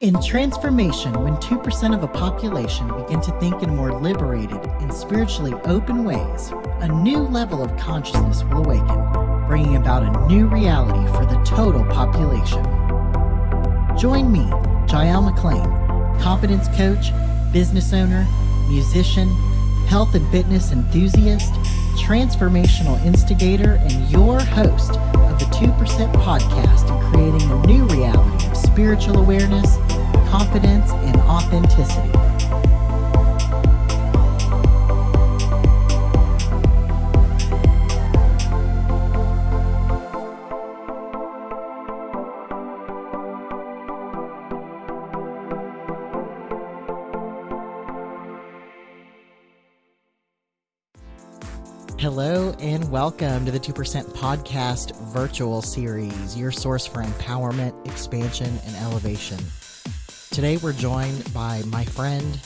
In transformation, when 2% of a population begin to think in more liberated and spiritually open ways, a new level of consciousness will awaken, bringing about a new reality for the total population. Join me, Jael McLean, confidence coach, business owner, musician, health and fitness enthusiast, transformational instigator, and your host of the 2% podcast in creating a new reality of spiritual awareness, confidence, and authenticity. Hello and welcome to the 2% Podcast virtual series, your source for empowerment, expansion, and elevation. Today we're joined by my friend,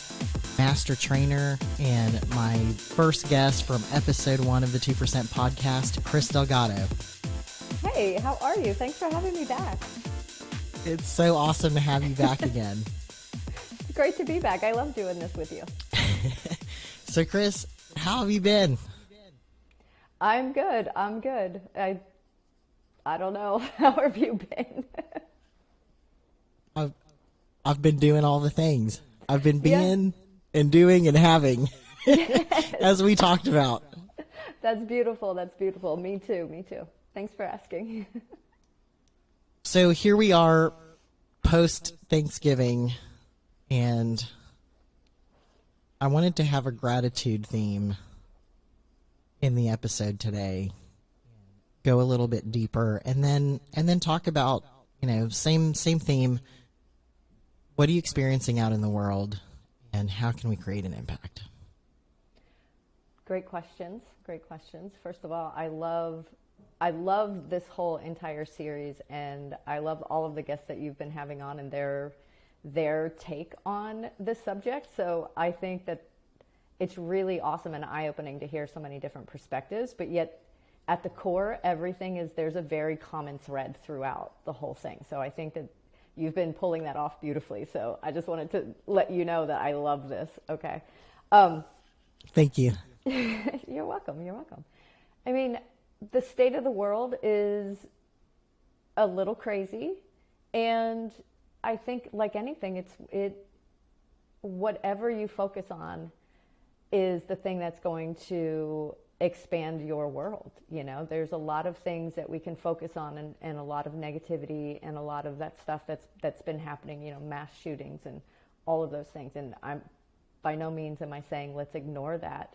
master trainer, and my first guest from episode 1 of the 2% Podcast, Kris Delgado. Hey, how are you? Thanks for having me back. It's so awesome to have you back again. It's great to be back. I love doing this with you. So Kris, how have you been? I'm good. I don't know. How have you been? I've been doing all the things. I've been being and doing and having, as we talked about. That's beautiful. Me too. Thanks for asking. So here we are, post-Thanksgiving, and I wanted to have a gratitude theme in the episode today, go a little bit deeper, and then talk about, same theme. What are you experiencing out in the world, and how can we create an impact? Great questions. First of all, I love this whole entire series, and I love all of the guests that you've been having on and their take on this subject. So I think that it's really awesome and eye-opening to hear so many different perspectives, but yet at the core, there's a very common thread throughout the whole thing. So I think that you've been pulling that off beautifully. So I just wanted to let you know that I love this. Okay. Thank you. You're welcome. I mean, the state of the world is a little crazy, and I think like anything, whatever you focus on is the thing that's going to expand your world. There's a lot of things that we can focus on, and a lot of negativity and a lot of that stuff that's been happening, mass shootings and all of those things. And I'm by no means am I saying let's ignore that.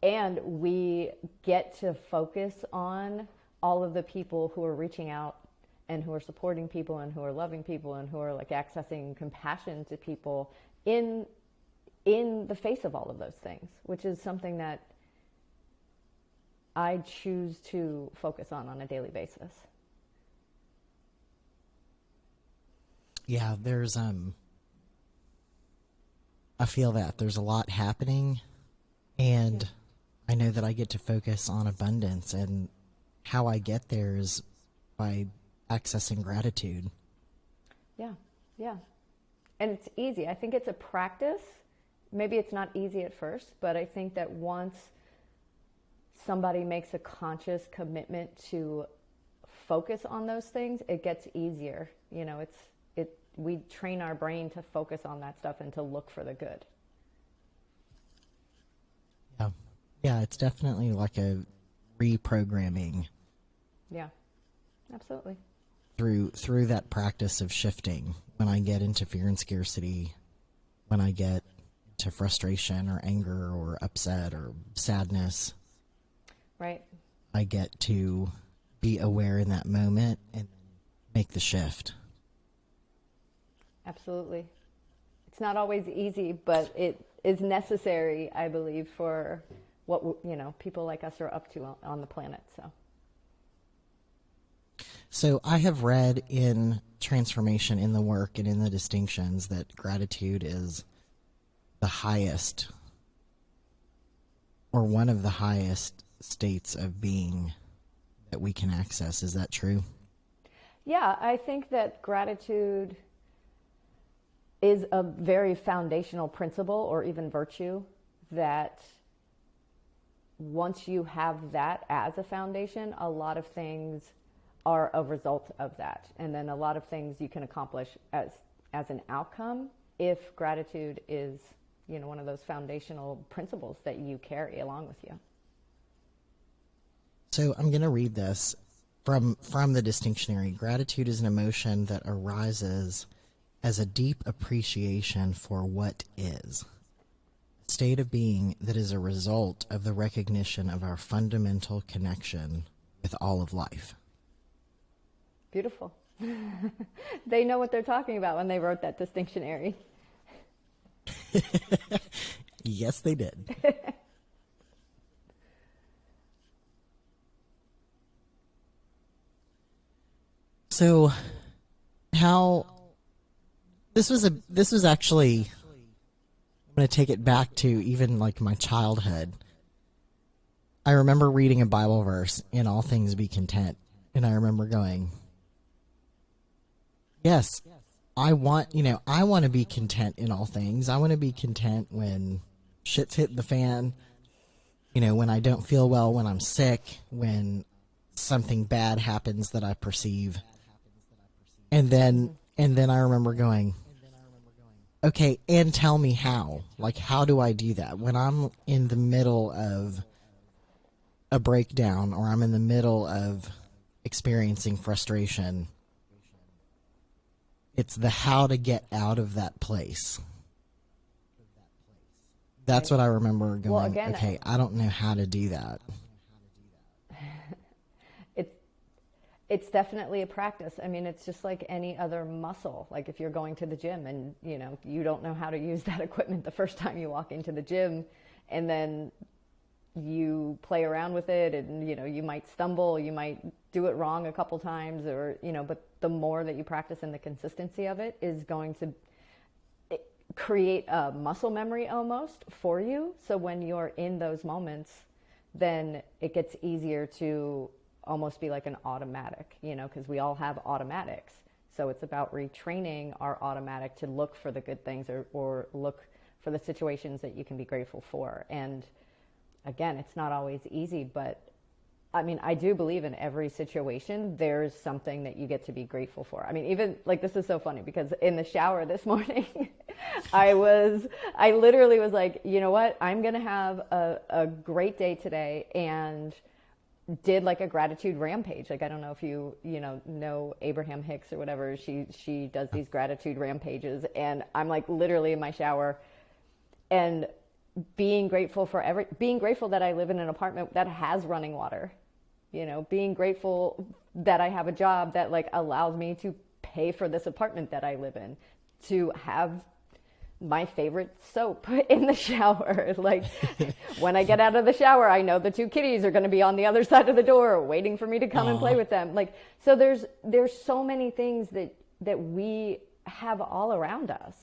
And we get to focus on all of the people who are reaching out and who are supporting people and who are loving people and who are like accessing compassion to people in the face of all of those things, which is something that I choose to focus on a daily basis. Yeah, I feel that there's a lot happening, and I know that I get to focus on abundance, and how I get there is by accessing gratitude. Yeah. And it's easy. I think it's a practice. Maybe it's not easy at first, but I think that once somebody makes a conscious commitment to focus on those things, it gets easier. We train our brain to focus on that stuff and to look for the good. Yeah, it's definitely like a reprogramming. Yeah, absolutely. Through that practice of shifting, when I get into fear and scarcity, when I get to frustration or anger or upset or sadness, right, I get to be aware in that moment and make the shift. Absolutely. It's not always easy, but it is necessary, I believe, for what people like us are up to on the planet. So I have read in Transformation, in the work and in the distinctions, that gratitude is the highest, or one of the highest states of being that we can access. Is that true? Yeah, I think that gratitude is a very foundational principle or even virtue that once you have that as a foundation, a lot of things are a result of that. And then a lot of things you can accomplish as an outcome if gratitude is, one of those foundational principles that you carry along with you. So I'm going to read this from the Distinctionary. Gratitude is an emotion that arises as a deep appreciation for what is. A state of being that is a result of the recognition of our fundamental connection with all of life. Beautiful. They know what they're talking about when they wrote that Distinctionary. Yes, they did. So, how this was actually, I'm going to take it back to even like my childhood. I remember reading a Bible verse, "In all things be content," and I remember going, yes, I want to be content in all things. I want to be content when shit's hitting the fan, when I don't feel well, when I'm sick, when something bad happens that I perceive. And then I remember going, okay, and tell me how. Like, how do I do that? When I'm in the middle of a breakdown or I'm in the middle of experiencing frustration, it's the how to get out of that place. That's what I remember going, well, again, okay, I don't know how to do that. It's definitely a practice. I mean, it's just like any other muscle. Like if you're going to the gym and, you don't know how to use that equipment the first time you walk into the gym, and then you play around with it and, you might stumble, you might do it wrong a couple times or, but the more that you practice and the consistency of it is going to create a muscle memory almost for you. So when you're in those moments, then it gets easier to almost be like an automatic, because we all have automatics. So it's about retraining our automatic to look for the good things or look for the situations that you can be grateful for. And again, it's not always easy, but I mean, I do believe in every situation, there's something that you get to be grateful for. I mean, even like, this is so funny because in the shower this morning, I literally was like, you know what? I'm going to have a great day today, and did like a gratitude rampage. Like, I don't know if you know Abraham Hicks or whatever. She does these gratitude rampages, and I'm like literally in my shower and being grateful that I live in an apartment that has running water, being grateful that I have a job that like allows me to pay for this apartment that I live in, to have my favorite soap in the shower. Like when I get out of the shower, I know the two kitties are going to be on the other side of the door waiting for me to come and play with them. Like, so there's so many things that we have all around us.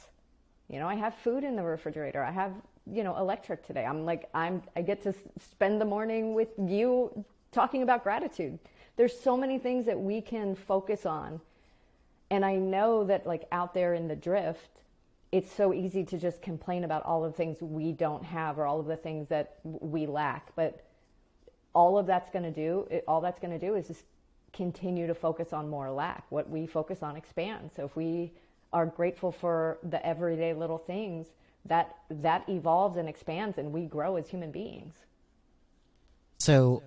I have food in the refrigerator. I have, electric today. I get to spend the morning with you talking about gratitude. There's so many things that we can focus on. And I know that like out there in the drift, it's so easy to just complain about all of the things we don't have or all of the things that we lack. But all that's going to do is just continue to focus on more lack. What we focus on expands. So if we are grateful for the everyday little things, that evolves and expands, and we grow as human beings. So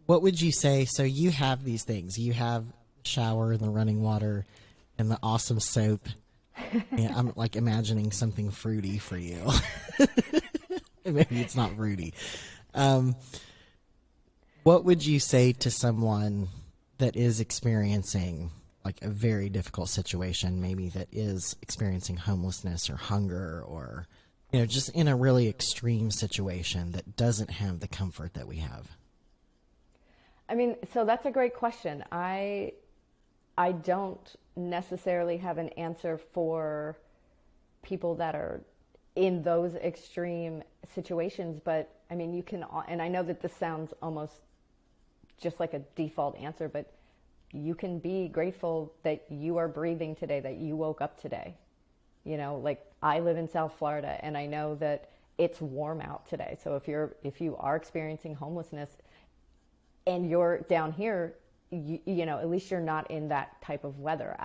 what would you say? So you have these things. You have the shower and the running water and the awesome soap. And I'm like imagining something fruity for you. Maybe it's not fruity. What would you say to someone that is experiencing like a very difficult situation, maybe that is experiencing homelessness or hunger or, just in a really extreme situation that doesn't have the comfort that we have? I mean, so that's a great question. I don't necessarily have an answer for people that are in those extreme situations, but I mean, you can, and I know that this sounds almost just like a default answer, but you can be grateful that you are breathing today, that you woke up today. You know, like I live in South Florida and I know that it's warm out today. So if you are experiencing homelessness and you're down here, you know, at least you're not in that type of weather.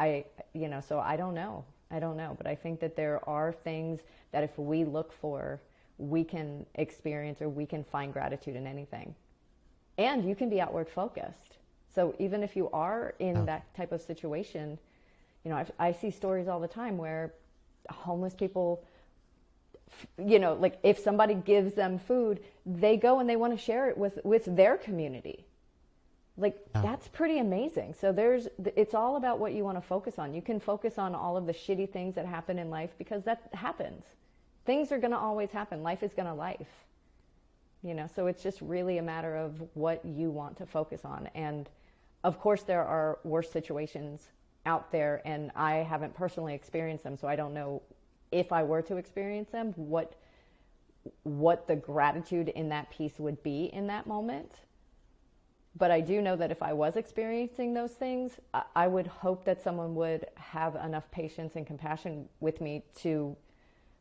So I don't know, but I think that there are things that if we look for, we can experience, or we can find gratitude in anything. And you can be outward focused. So even if you are in that type of situation, you know, I see stories all the time where homeless people, you know, like if somebody gives them food, they go and they want to share it with their community. Like that's pretty amazing. So it's all about what you want to focus on. You can focus on all of the shitty things that happen in life, because that happens. Things are going to always happen. Life is going to life. You know, so it's just really a matter of what you want to focus on. And of course there are worse situations out there, and I haven't personally experienced them, so I don't know if I were to experience them, what the gratitude in that piece would be in that moment. But I do know that if I was experiencing those things, I would hope that someone would have enough patience and compassion with me to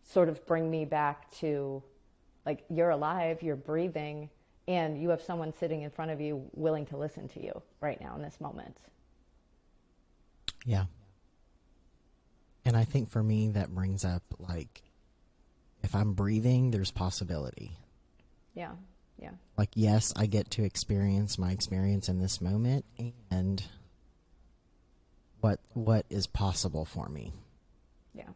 sort of bring me back to, like, you're alive, you're breathing, and you have someone sitting in front of you willing to listen to you right now in this moment. Yeah. And I think for me, that brings up, like, if I'm breathing, there's possibility. Yeah, yeah. Like, yes, I get to experience my experience in this moment, and what is possible for me. Yeah.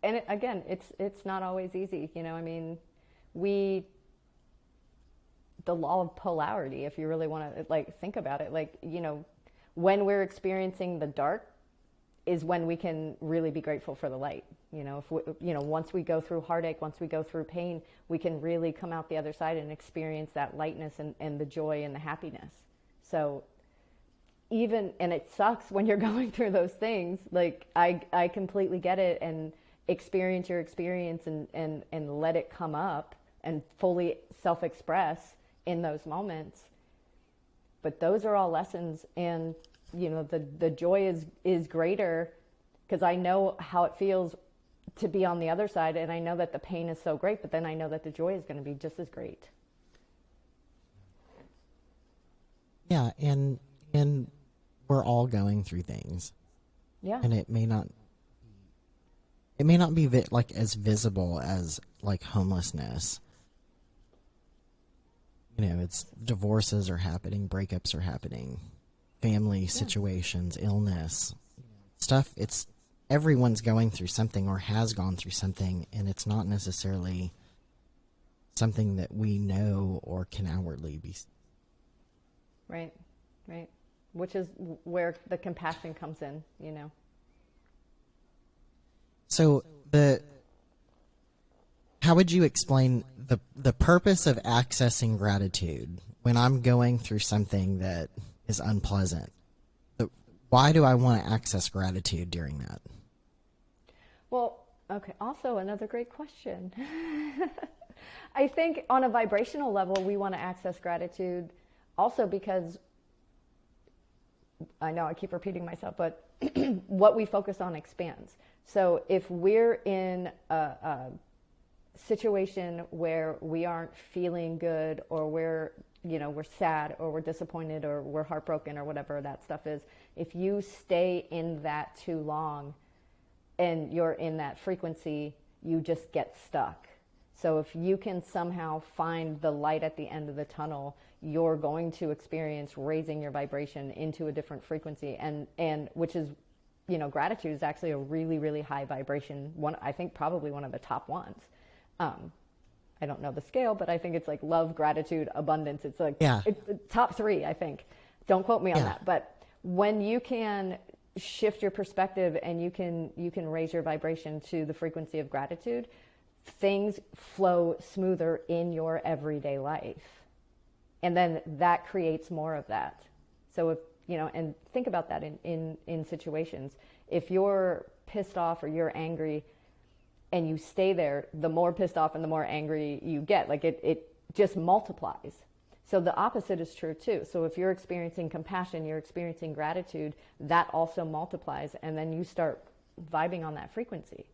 And again, it's not always easy. You know, I mean, the law of polarity, if you really want to, like, think about it, like, you know, when we're experiencing the dark is when we can really be grateful for the light. You know, once we go through heartache, once we go through pain, we can really come out the other side and experience that lightness and the joy and the happiness. So and it sucks when you're going through those things. Like, I completely get it, and experience your experience and let it come up and fully self-express in those moments. But those are all lessons, and you know, the joy is greater, because I know how it feels to be on the other side, and I know that the pain is so great, but then I know that the joy is going to be just as great. Yeah, and we're all going through things. Yeah. And it may not be like as visible as, like, homelessness. You know, it's divorces are happening, breakups are happening, family situations, illness, stuff. It's everyone's going through something or has gone through something, and it's not necessarily something that we know or can outwardly be. Right. Which is where the compassion comes in, you know. So how would you explain the purpose of accessing gratitude when I'm going through something that is unpleasant? Why do I want to access gratitude during that? Well, okay, also another great question. I think on a vibrational level, we want to access gratitude also because, I know I keep repeating myself, but what we focus on expands. So if we're in a situation where we aren't feeling good, or we're sad, or we're disappointed, or we're heartbroken, or whatever that stuff is, if you stay in that too long and you're in that frequency, you just get stuck. So if you can somehow find the light at the end of the tunnel, you're going to experience raising your vibration into a different frequency, and which is, you know, gratitude is actually a really, really high vibration one. I think probably one of the top ones. I don't know the scale, but I think it's like love, gratitude, abundance. It's like it's top 3, I think. Don't quote me on that. But when you can shift your perspective and you can raise your vibration to the frequency of gratitude, things flow smoother in your everyday life. And then that creates more of that. So if, you know, and think about that in situations. If you're pissed off or you're angry and you stay there, the more pissed off and the more angry you get. Like it just multiplies. So the opposite is true too. So if you're experiencing compassion, you're experiencing gratitude, that also multiplies. And then you start vibing on that frequency.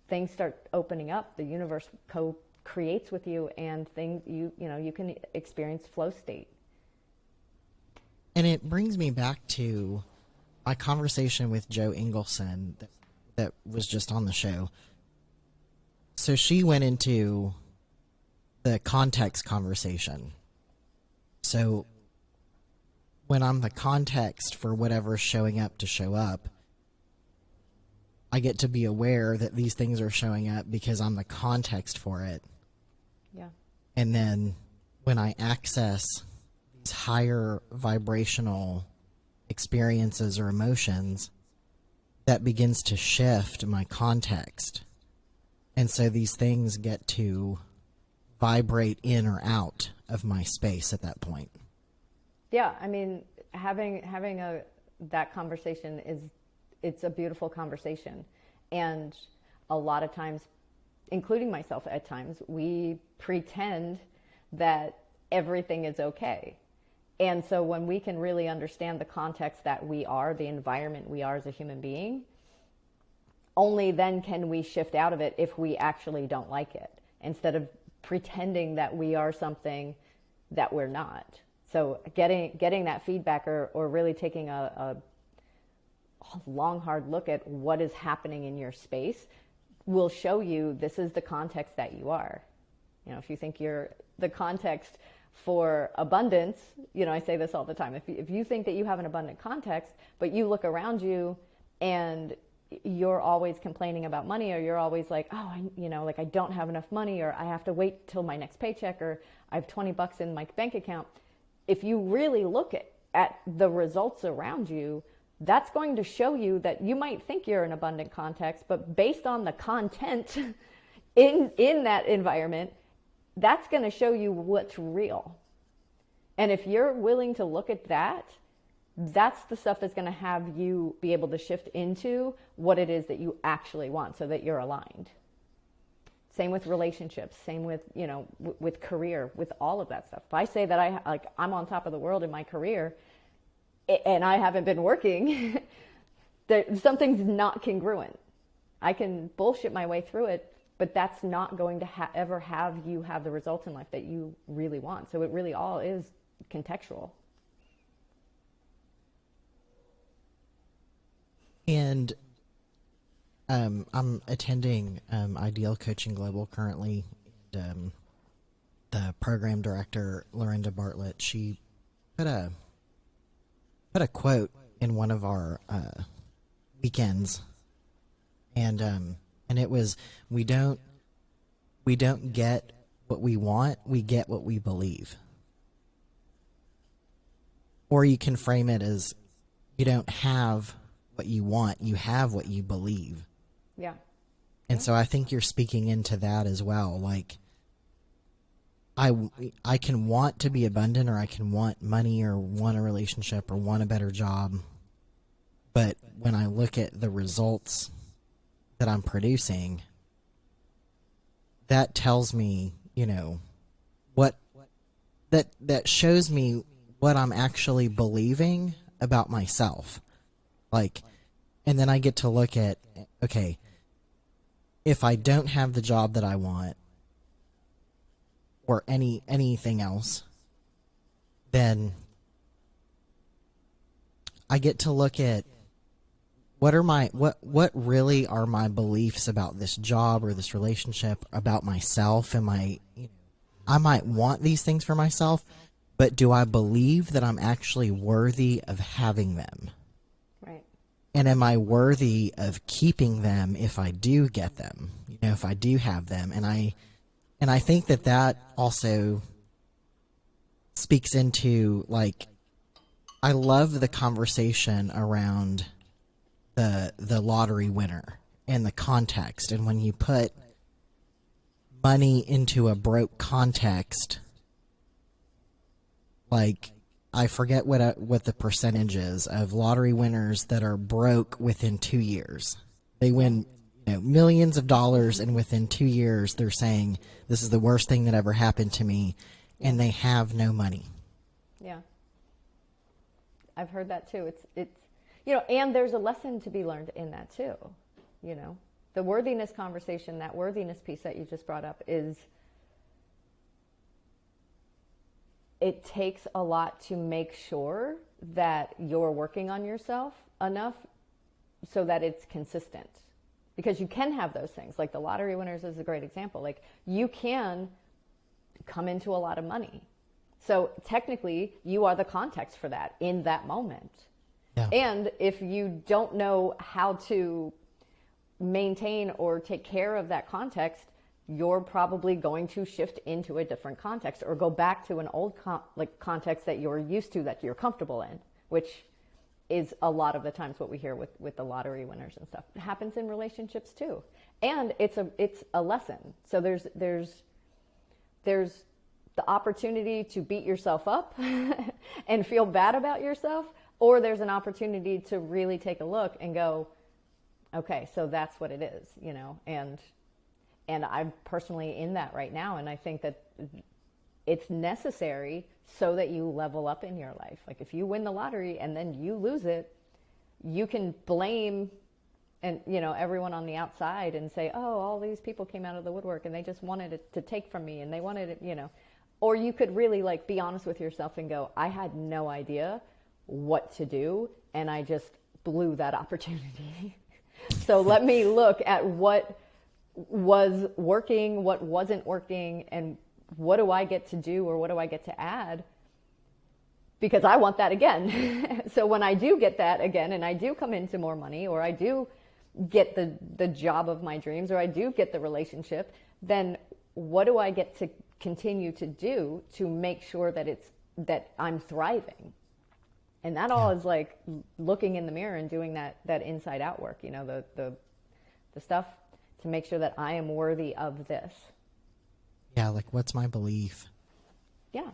Things start opening up, the universe co-creates with you, and things you can experience flow state. And it brings me back to my conversation with Joe Ingleson that was just on the show. So she went into the context conversation. So when I'm the context for whatever's showing up to show up, I get to be aware that these things are showing up because I'm the context for it. Yeah. And then when I access these higher vibrational experiences or emotions, that begins to shift my context. And so these things get to vibrate in or out of my space at that point. Yeah, I mean, having that conversation it's a beautiful conversation. And a lot of times, including myself at times, we pretend that everything is okay. And so when we can really understand the context that we are, the environment we are as a human being, only then can we shift out of it if we actually don't like it, instead of pretending that we are something that we're not. So getting that feedback or really taking a long, hard look at what is happening in your space will show you this is the context that you are. You know, if you think you're the context for abundance, I say this all the time. If you think that you have an abundant context, but you look around you and you're always complaining about money, or you're always like, oh, I don't have enough money, or I have to wait till my next paycheck, or I have $20 in my bank account. If you really look at the results around you, that's going to show you that you might think you're an abundant context, but based on the content in that environment, that's going to show you what's real. And if you're willing to look at that, that's the stuff that's going to have you be able to shift into what it is that you actually want, so that you're aligned. Same with relationships, same with, with career, with all of that stuff. If I say that I'm on top of the world in my career and I haven't been working, something's not congruent. I can bullshit my way through it, but that's not going to ever have you have the results in life that you really want. So it really all is contextual. And I'm attending Ideal Coaching Global currently. And, the program director, Lorinda Bartlett, she put a quote in one of our weekends, and it was, we don't get what we want, we get what we believe. Or you can frame it as, you don't have what you want, you have what you believe. Yeah. And so I think you're speaking into that as well. Like, I can want to be abundant, or I can want money, or want a relationship, or want a better job. But when I look at the results that I'm producing, that tells me, what that shows me what I'm actually believing about myself. Like, and then I get to look at, okay, if I don't have the job that I want, or anything else, then I get to look at what really are my beliefs about this job or this relationship, about myself. I might want these things for myself, but do I believe that I'm actually worthy of having them? Right. And am I worthy of keeping them if I do get them? If I do have them. And I think that also speaks into, like, I love the conversation around the lottery winner and the context. And when you put money into a broke context, like, I forget what the percentage is of lottery winners that are broke within 2 years. They win millions of dollars, and within 2 years they're saying, this is the worst thing that ever happened to me, and they have no money. Yeah. I've heard that too. It's and there's a lesson to be learned in that too. you know. The worthiness conversation, that worthiness piece that you just brought up is, it takes a lot to make sure that you're working on yourself enough so that it's consistent. Because you can have those things. Like the lottery winners is a great example. Like you can come into a lot of money. So technically you are the context for that in that moment. Yeah. And if you don't know how to maintain or take care of that context, you're probably going to shift into a different context or go back to an old context that you're used to, that you're comfortable in, which is a lot of the times what we hear with the lottery winners and stuff. It happens in relationships too. And it's a lesson. So there's the opportunity to beat yourself up and feel bad about yourself, or there's an opportunity to really take a look and go, okay, so that's what it is, you know, and I'm personally in that right now. And I think that it's necessary so that you level up in your life. Like if you win the lottery and then you lose it, you can blame and, you know, everyone on the outside and say, oh, all these people came out of the woodwork and they just wanted it to take from me and they wanted it, you know. Or you could really like be honest with yourself and go, I had no idea what to do and I just blew that opportunity. So let me look at what was working, what wasn't working, and what do I get to do or what do I get to add? Because I want that again. So when I do get that again and I do come into more money, or I do get the job of my dreams, or I do get the relationship, then what do I get to continue to do to make sure that I'm thriving? And that all is like looking in the mirror and doing that inside out work, you know, the stuff to make sure that I am worthy of this. Yeah, like what's my belief? Yeah.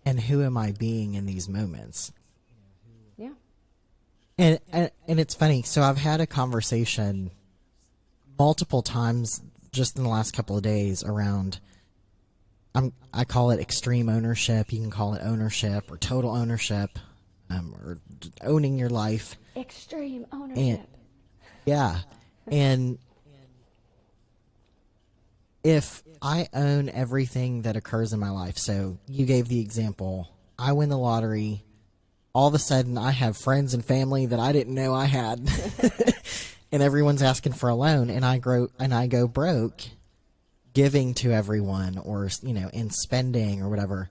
And who am I being in these moments? Yeah. And it's funny. So I've had a conversation multiple times just in the last couple of days around, I call it extreme ownership. You can call it ownership or total ownership, or owning your life. Extreme ownership. And, yeah. And if I own everything that occurs in my life, so you gave the example, I win the lottery, all of a sudden I have friends and family that I didn't know I had, and everyone's asking for a loan, and I go broke giving to everyone, or, you know, in spending or whatever.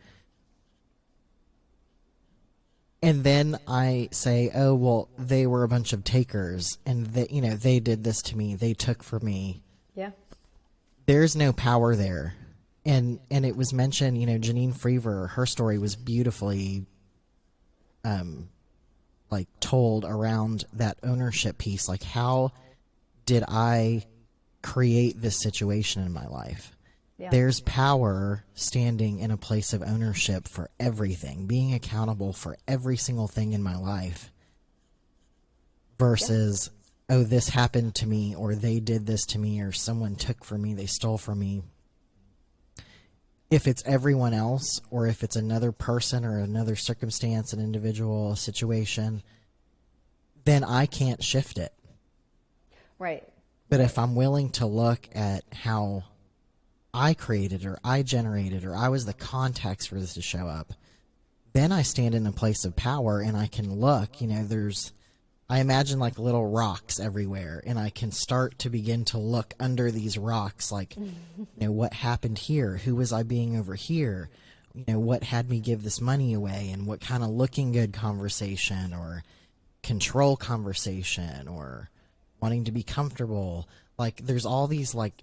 And then I say, oh, well, they were a bunch of takers, and they, you know, they did this to me, they took from me. Yeah. There's no power there. And it was mentioned, you know, Janine Freever, her story was beautifully like told around that ownership piece. Like, how did I create this situation in my life? Yeah. There's power standing in a place of ownership for everything, being accountable for every single thing in my life, versus, oh, this happened to me, or they did this to me, or someone took from me, they stole from me. If it's everyone else, or if it's another person or another circumstance, an individual, a situation, then I can't shift it. Right. But if I'm willing to look at how I created, or I generated, or I was the context for this to show up, then I stand in a place of power, and I can look, you know, I imagine like little rocks everywhere, and I can start to begin to look under these rocks, like, you know, what happened here? Who was I being over here? You know, what had me give this money away? And what kind of looking good conversation, or control conversation, or wanting to be comfortable? Like, there's all these like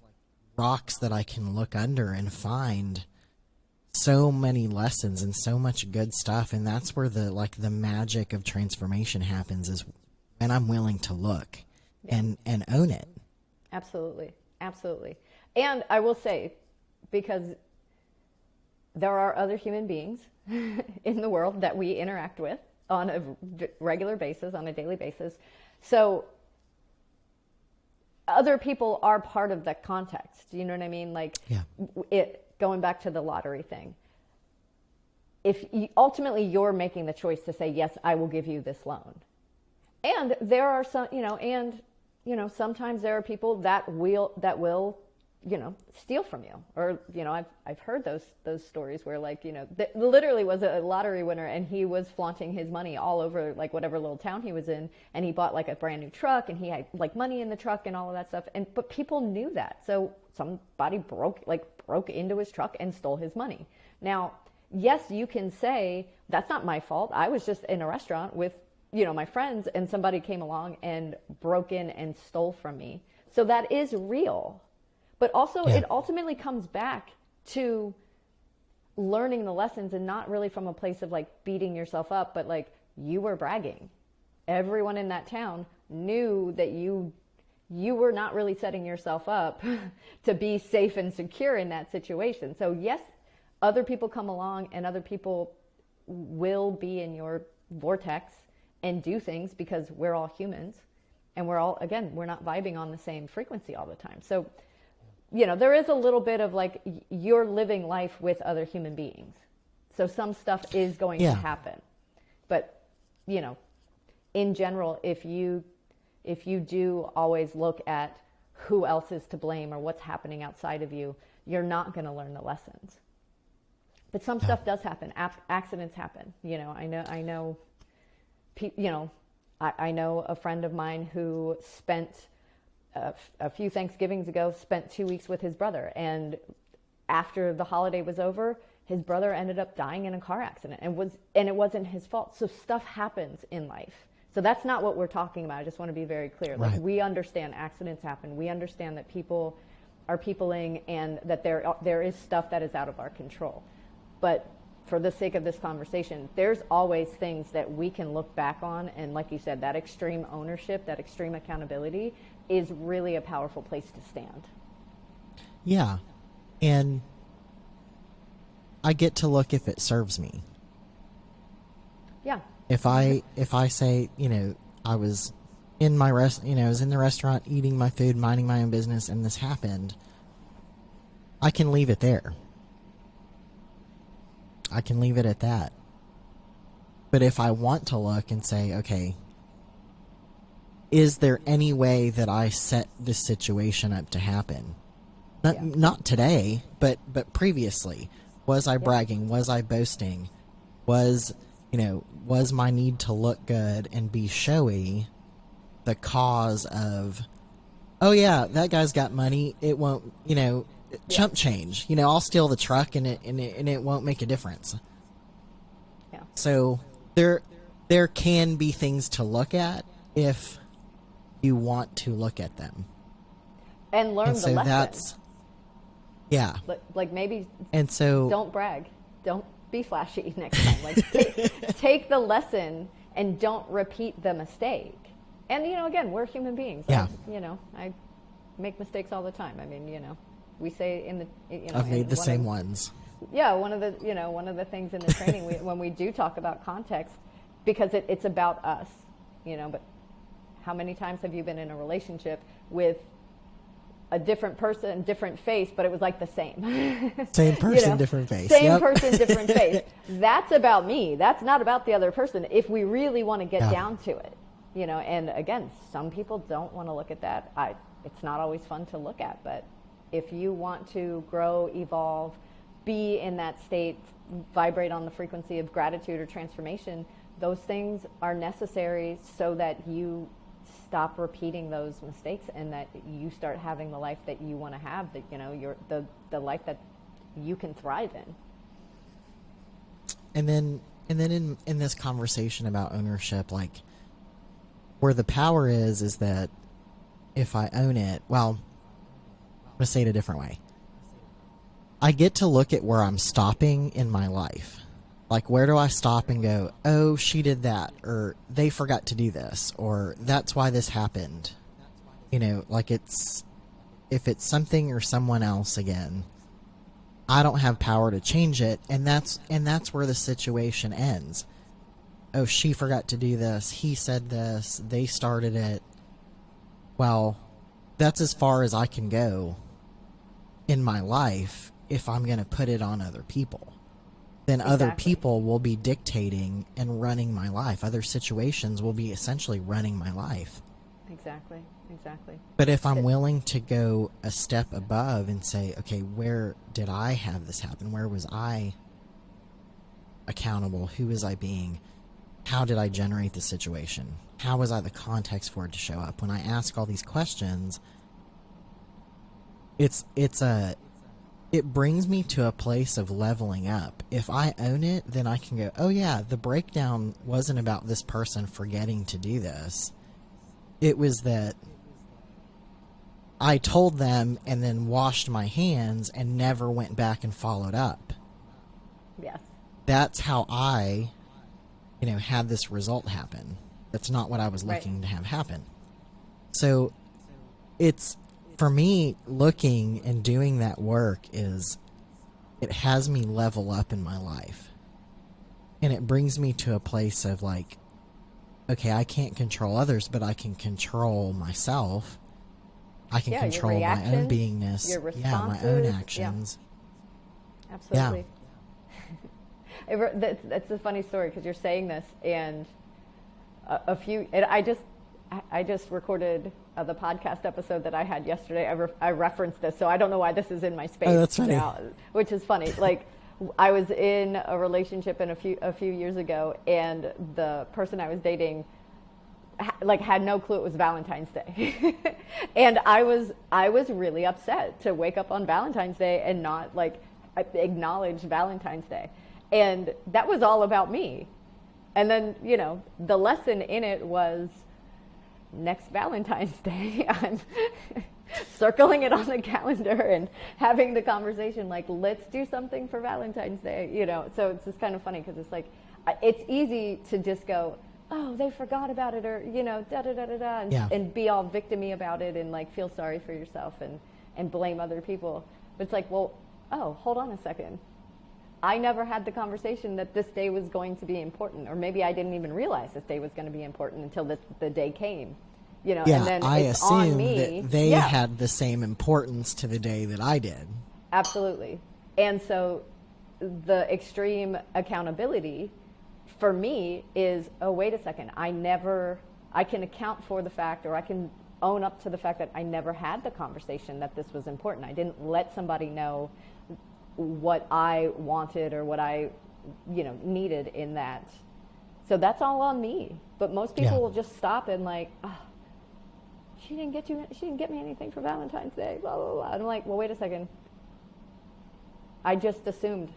rocks that I can look under and find so many lessons and so much good stuff. And that's where the magic of transformation happens, is when I'm willing to look and own it. Absolutely. Absolutely. And I will say, because there are other human beings in the world that we interact with on a regular basis, on a daily basis. So other people are part of that context. You know what I mean? Like, going back to the lottery thing. If ultimately you're making the choice to say, yes, I will give you this loan. And there are some, you know, and sometimes there are people that will steal from you, or I've heard those stories where, like, literally was a lottery winner, and he was flaunting his money all over, like, whatever little town he was in, and he bought like a brand new truck, and he had like money in the truck and all of that stuff, but people knew that, so somebody broke into his truck and stole his money. Now, yes, you can say that's not my fault. I was just in a restaurant with my friends, and somebody came along and broke in and stole from me. So that is real. But also, It ultimately comes back to learning the lessons, and not really from a place of like beating yourself up, but like, you were bragging. Everyone in that town knew that you were not really setting yourself up to be safe and secure in that situation. So yes, other people come along, and other people will be in your vortex and do things, because we're all humans, and we're not vibing on the same frequency all the time. So there is a little bit of like, you're living life with other human beings. So some stuff is going to happen. But, in general, if you do always look at who else is to blame or what's happening outside of you, you're not going to learn the lessons. But some stuff does happen. Accidents happen. I know a friend of mine who spent a few Thanksgivings ago, spent 2 weeks with his brother, and after the holiday was over, his brother ended up dying in a car accident, and it wasn't his fault. So stuff happens in life. So that's not what we're talking about. I just want to be very clear. Right. Like, we understand accidents happen. We understand that people are peopling, and that there is stuff that is out of our control. But for the sake of this conversation, there's always things that we can look back on, and like you said, that extreme ownership, that extreme accountability is really a powerful place to stand. Yeah. And I get to look if it serves me. Yeah. If I say, I was in my I was in the restaurant eating my food, minding my own business, and this happened, I can leave it there. I can leave it at that. But if I want to look and say, okay, is there any way that I set this situation up to happen? Not today, but previously. Was I bragging? Was I boasting? Was my need to look good and be showy the cause of, oh yeah, that guy's got money, it won't, chump change. I'll steal the truck and it won't make a difference. Yeah. So there can be things to look at if you want to look at them. And learn the lesson. That's like maybe, and so don't brag. Don't be flashy next time. Like, take the lesson and don't repeat the mistake. And again, we're human beings. Yeah. I make mistakes all the time. I mean, we say in the I've made the same ones. Yeah, one of the things in the training when we do talk about context, because it's about us, but how many times have you been in a relationship with a different person, different face, but it was like the same. Same person, different face. Same person, different face. That's about me. That's not about the other person. If we really want to get down to it, and again, some people don't want to look at that. It's not always fun to look at, but if you want to grow, evolve, be in that state, vibrate on the frequency of gratitude or transformation, those things are necessary so that you stop repeating those mistakes, and that you start having the life that you want to have, that you're the life that you can thrive in. And then in this conversation about ownership, like, where the power is that if I own it, well, I'm going to say it a different way. I get to look at where I'm stopping in my life. Like, where do I stop and go, oh, she did that, or they forgot to do this, or that's why this happened. Like, if it's something or someone else again, I don't have power to change it, and that's where the situation ends. Oh, she forgot to do this, he said this, they started it. Well, that's as far as I can go in my life if I'm going to put it on other people. Then other people will be dictating and running my life. Other situations will be essentially running my life. Exactly. But if I'm willing to go a step above and say, okay, where did I have this happen? Where was I accountable? Who was I being? How did I generate the situation? How was I the context for it to show up? When I ask all these questions, it brings me to a place of leveling up. If I own it, then I can go, oh yeah, the breakdown wasn't about this person forgetting to do this. It was that I told them and then washed my hands and never went back and followed up. Yes. That's how I, had this result happen. That's not what I was looking to have happen. So it's, for me, looking and doing that work it has me level up in my life. And it brings me to a place of like, okay, I can't control others, but I can control myself. I can control my own beingness. Your responses. My own actions. Yeah. Absolutely. Yeah. That's a funny story because you're saying this, and I just recorded the podcast episode that I had yesterday. I referenced this, so I don't know why this is in my space. Oh, that's funny. Now, which is funny. Like, I was in a relationship a few years ago, and the person I was dating had no clue it was Valentine's Day. And I was really upset to wake up on Valentine's Day and not acknowledge Valentine's Day. And that was all about me. And then, the lesson in it was next Valentine's Day, I'm circling it on the calendar and having the conversation like, let's do something for Valentine's Day, So it's just kind of funny because it's like, it's easy to just go, oh, they forgot about it, or, and be all victim-y about it and like feel sorry for yourself and blame other people. But it's like, well, oh, hold on a second. I never had the conversation that this day was going to be important, or maybe I didn't even realize this day was going to be important until the day came, Yeah, and then I it's on assumed me. that they had the same importance to the day that I did. Absolutely. And so the extreme accountability for me is, oh, wait a second, I can account for the fact, or I can own up to the fact that I never had the conversation that this was important. I didn't let somebody know what I wanted or what I, needed in that. So that's all on me. But most people will just stop and like, oh, she didn't get me anything for Valentine's Day, blah, blah, blah. And I'm like, well, wait a second. I just assumed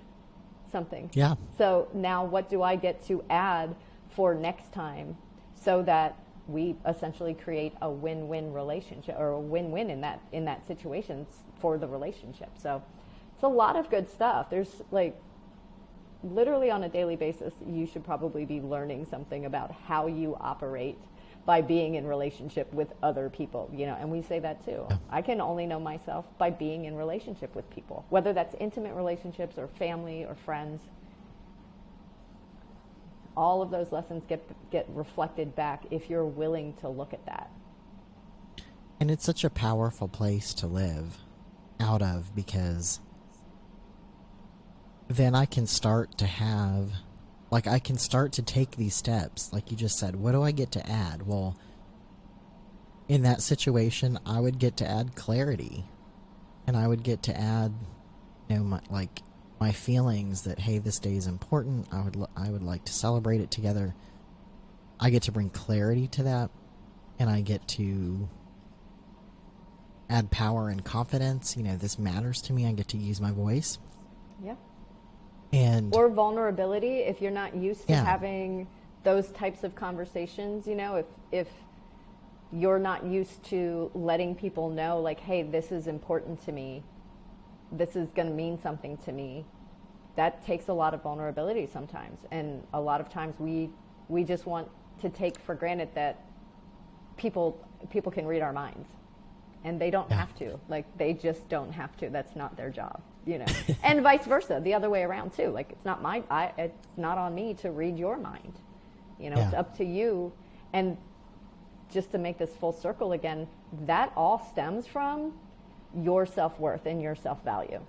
something. Yeah. So now what do I get to add for next time so that we essentially create a win-win relationship, or a win-win in that situation for the relationship. So it's a lot of good stuff. There's like literally on a daily basis, you should probably be learning something about how you operate by being in relationship with other people, and we say that too. Yeah. I can only know myself by being in relationship with people, whether that's intimate relationships or family or friends. All of those lessons get reflected back if you're willing to look at that. And it's such a powerful place to live out of, because then I can start to have, I can start to take these steps. Like you just said, what do I get to add? Well, in that situation, I would get to add clarity. And I would get to add, my feelings that, hey, this day is important. I would like to celebrate it together. I get to bring clarity to that. And I get to add power and confidence. This matters to me. I get to use my voice. Yeah. Or vulnerability, if you're not used to having those types of conversations, if you're not used to letting people know, like, hey, this is important to me, this is going to mean something to me, that takes a lot of vulnerability sometimes. And a lot of times we just want to take for granted that people can read our minds. And they don't have to. They just don't have to. That's not their job, And vice versa, the other way around too. It's not it's not on me to read your mind. It's up to you. And just to make this full circle again, that all stems from your self-worth and your self-value.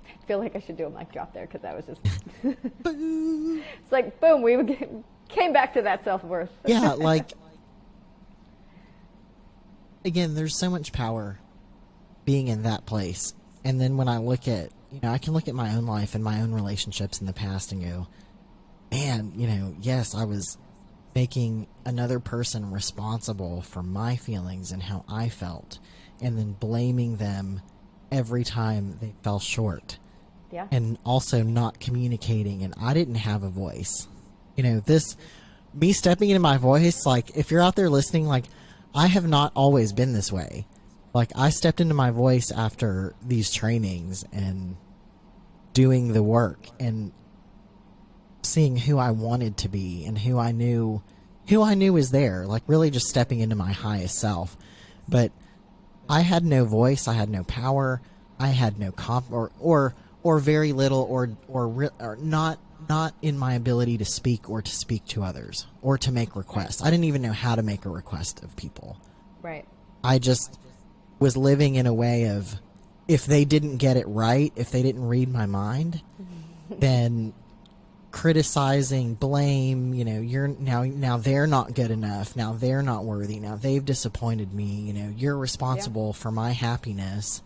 I feel like I should do a mic drop there because that was just... It's like, boom, we would get... Came back to that self-worth. Yeah, like, again, there's so much power being in that place. And then when I look at, I can look at my own life and my own relationships in the past and go, man, yes, I was making another person responsible for my feelings and how I felt, and then blaming them every time they fell short. Yeah. And also not communicating, and I didn't have a voice. Me stepping into my voice, like, if you're out there listening, like, I have not always been this way. Like, I stepped into my voice after these trainings and doing the work and seeing who I wanted to be and who I knew was there, like, really just stepping into my highest self. But I had no voice, I had no power, I had no or very little or not in my ability to speak or to speak to others or to make requests. I didn't even know how to make a request of people. Right. I just was living in a way of, if they didn't get it right, if they didn't read my mind, then criticizing, blame, you're now they're not good enough, now they're not worthy, now they've disappointed me, you're responsible for my happiness.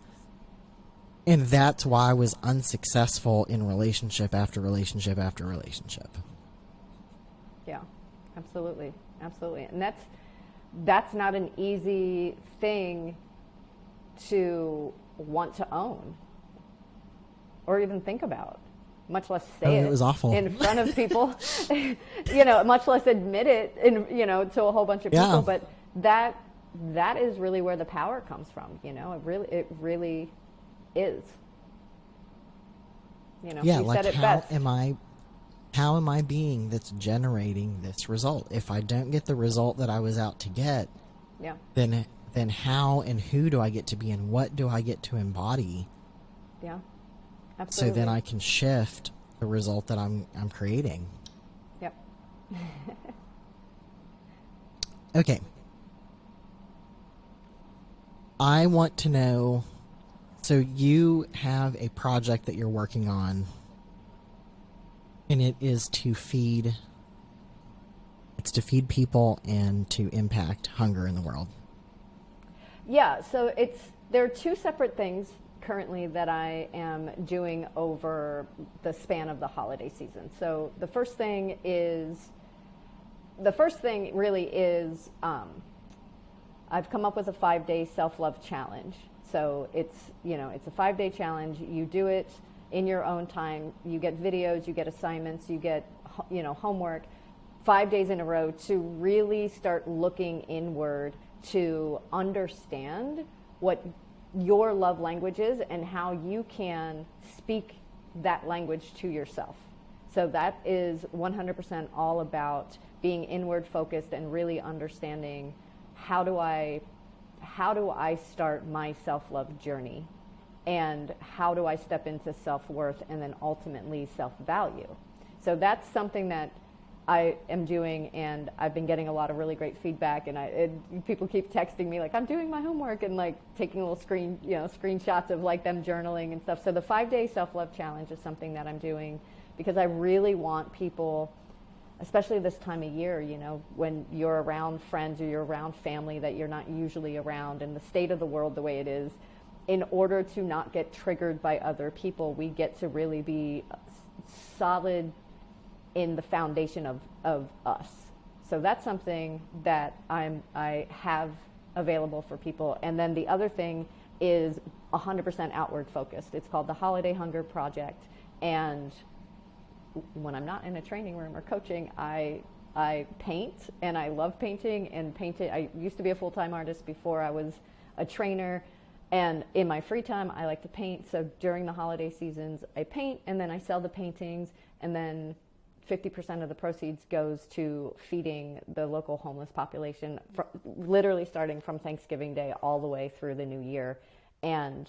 And that's why I was unsuccessful in relationship after relationship after relationship. Yeah, absolutely. Absolutely. And that's not an easy thing to want to own or even think about, much less say it was awful in front of people, much less admit it to a whole bunch of people. But that is really where the power comes from. It really is. Yeah, you like, said it best. how am I being that's generating this result? If I don't get the result that I was out to get, then how and who do I get to be, and what do I get to embody? Yeah, absolutely. So then I can shift the result that I'm creating. Yep. Okay. I want to know, so you have a project that you're working on, and it is to feed people and to impact hunger in the world. Yeah, so there are two separate things currently that I am doing over the span of the holiday season. So the first thing really is I've come up with a 5-day self-love challenge. So it's a 5-day challenge. You do it in your own time. You get videos, you get assignments, you get homework 5 days in a row to really start looking inward to understand what your love language is and how you can speak that language to yourself. So that is 100% all about being inward focused and really understanding how do I start my self-love journey, and how do I step into self-worth and then ultimately self-value. So that's something that I am doing, and I've been getting a lot of really great feedback, and people keep texting me like, I'm doing my homework, and like taking little screenshots of like them journaling and stuff. So the 5-day self-love challenge is something that I'm doing because I really want people, especially this time of year, when you're around friends or you're around family that you're not usually around, and the state of the world the way it is, in order to not get triggered by other people, we get to really be solid in the foundation of us. So that's something that I have available for people. And then the other thing is 100% outward focused. It's called the Holiday Hunger Project. And when I'm not in a training room or coaching, I paint, and I love painting. And painting, I used to be a full-time artist before I was a trainer. And in my free time, I like to paint. So during the holiday seasons, I paint, and then I sell the paintings, and then 50% of the proceeds goes to feeding the local homeless population, literally starting from Thanksgiving Day all the way through the new year. And,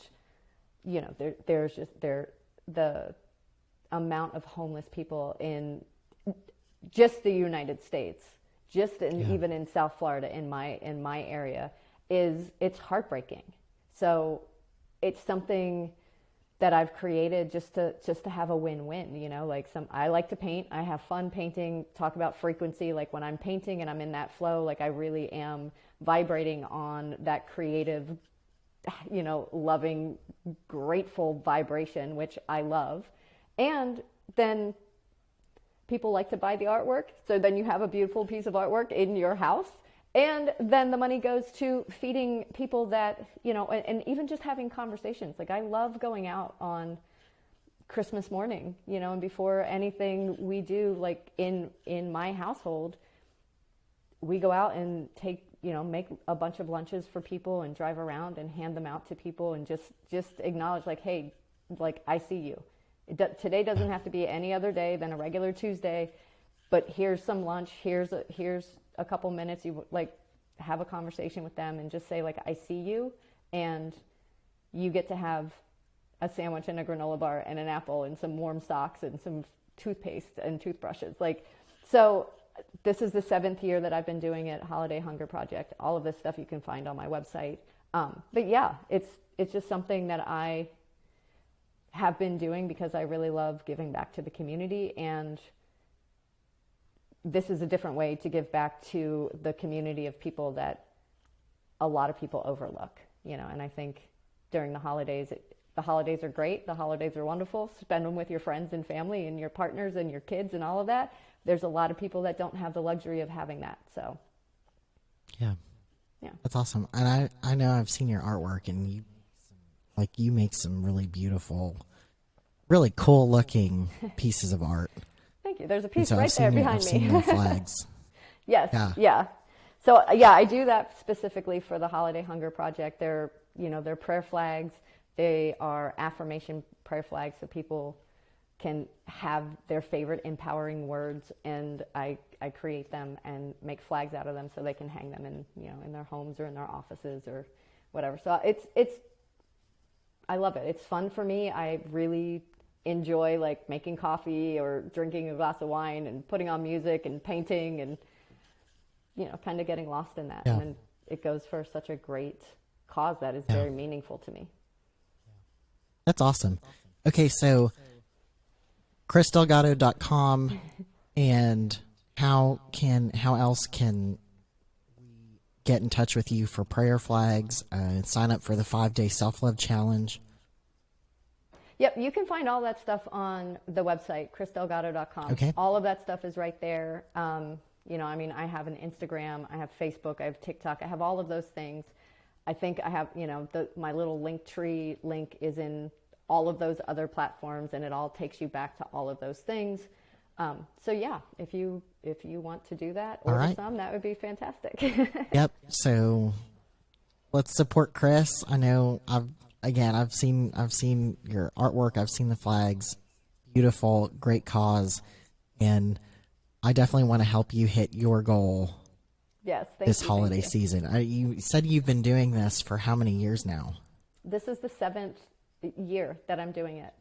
there's just the amount of homeless people in just the United States, even in South Florida, in my area, it's heartbreaking. So it's something that I've created just to have a win-win, you know, like I like to paint. I have fun painting, talk about frequency. Like when I'm painting and I'm in that flow, like I really am vibrating on that creative, you know, loving, grateful vibration, which I love. And then people like to buy the artwork. So then you have a beautiful piece of artwork in your house. And then the money goes to feeding people that, you know, and even just having conversations. Like I love going out on Christmas morning, you know, and before anything we do, like in my household, we go out and make a bunch of lunches for people and drive around and hand them out to people and just acknowledge like, hey, like I see you. Today doesn't have to be any other day than a regular Tuesday, but here's some lunch. Here's a couple minutes. You like have a conversation with them and just say like, I see you, and you get to have a sandwich and a granola bar and an apple and some warm socks and some toothpaste and toothbrushes. Like, so this is the 7th year that I've been doing it, Holiday Hunger Project. All of this stuff you can find on my website. But yeah, it's just something that I have been doing because I really love giving back to the community, and this is a different way to give back to the community of people that a lot of people overlook, you know. And I think during the holidays are great. The holidays are wonderful. Spend them with your friends and family and your partners and your kids and all of that. There's a lot of people that don't have the luxury of having that. So, yeah, that's awesome. And I know I've seen your artwork, and you make some really beautiful, really cool looking pieces of art. Thank you. There's a piece right there behind me. I've seen the flags. Yes. Yeah. So yeah, I do that specifically for the Holiday Hunger Project. They're prayer flags. They are affirmation prayer flags, so people can have their favorite empowering words, and I create them and make flags out of them so they can hang them in their homes or in their offices or whatever. So I love it. It's fun for me. I really enjoy like making coffee or drinking a glass of wine and putting on music and painting and, you know, kind of getting lost in that. Yeah. And then it goes for such a great cause that is very meaningful to me. That's awesome. Okay, so KrisDelgado.com, and how else can we get in touch with you for prayer flags, sign up for the 5-day self-love challenge? Yep, you can find all that stuff on the website, KrisDelgado.com. Okay. All of that stuff is right there. You know, I mean, I have an Instagram, I have Facebook, I have TikTok, I have all of those things. I think I have, you know, my little Linktree link is in all of those other platforms, and it all takes you back to all of those things. So yeah, if you want to do that, order some, that would be fantastic. Yep. So let's support Kris. I know I've seen your artwork. I've seen the flags. Beautiful, great cause, and I definitely want to help you hit your goal. Yes, this holiday season. You said you've been doing this for how many years now? This is the 7th year that I'm doing it.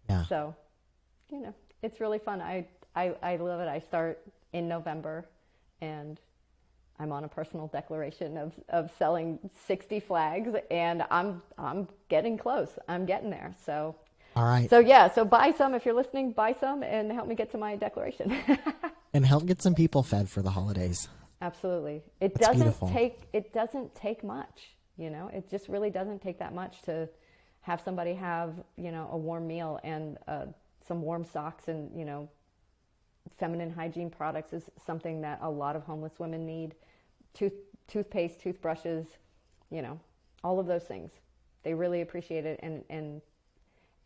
Yeah. So, you know, it's really fun. I love it. I start in November, and I'm on a personal declaration of selling 60 flags, and I'm getting close. I'm getting there. So. All right. So yeah, so buy some if you're listening. Buy some and help me get to my declaration. And help get some people fed for the holidays. Absolutely. That's beautiful. It doesn't take much, you know. It just really doesn't take that much to have somebody have, you know, a warm meal and some warm socks, and, you know, feminine hygiene products is something that a lot of homeless women need. Toothpaste, toothbrushes, you know, all of those things. They really appreciate it, and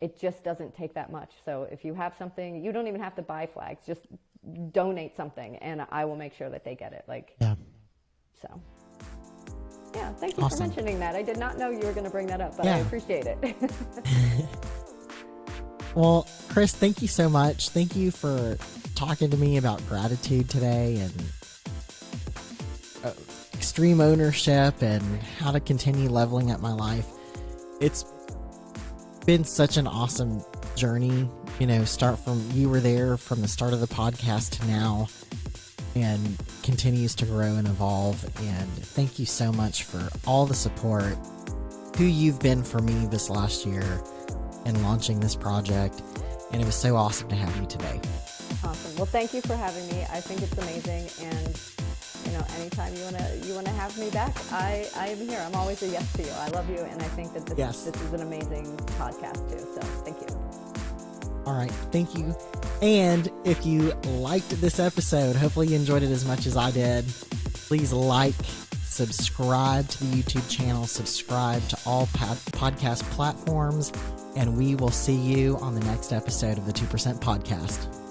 it just doesn't take that much. So if you have something, you don't even have to buy flags. Just donate something, and I will make sure that they get it. So. Yeah, thank you for mentioning that. I did not know you were going to bring that up, but I appreciate it. Well, Kris, thank you so much. Thank you for talking to me about gratitude today, and extreme ownership, and how to continue leveling up my life. It's been such an awesome journey, you know, you were there from the start of the podcast to now, and continues to grow and evolve. And thank you so much for all the support, who you've been for me this last year, in launching this project. And it was so awesome to have you today. Awesome. Well, thank you for having me. I think it's amazing. And, anytime you wanna have me back, I am here. I'm always a yes to you. I love you. And I think that this is an amazing podcast too. So thank you. All right. Thank you. And if you liked this episode, hopefully you enjoyed it as much as I did. Please subscribe to the YouTube channel, subscribe to all podcast platforms, and we will see you on the next episode of the 2% Podcast.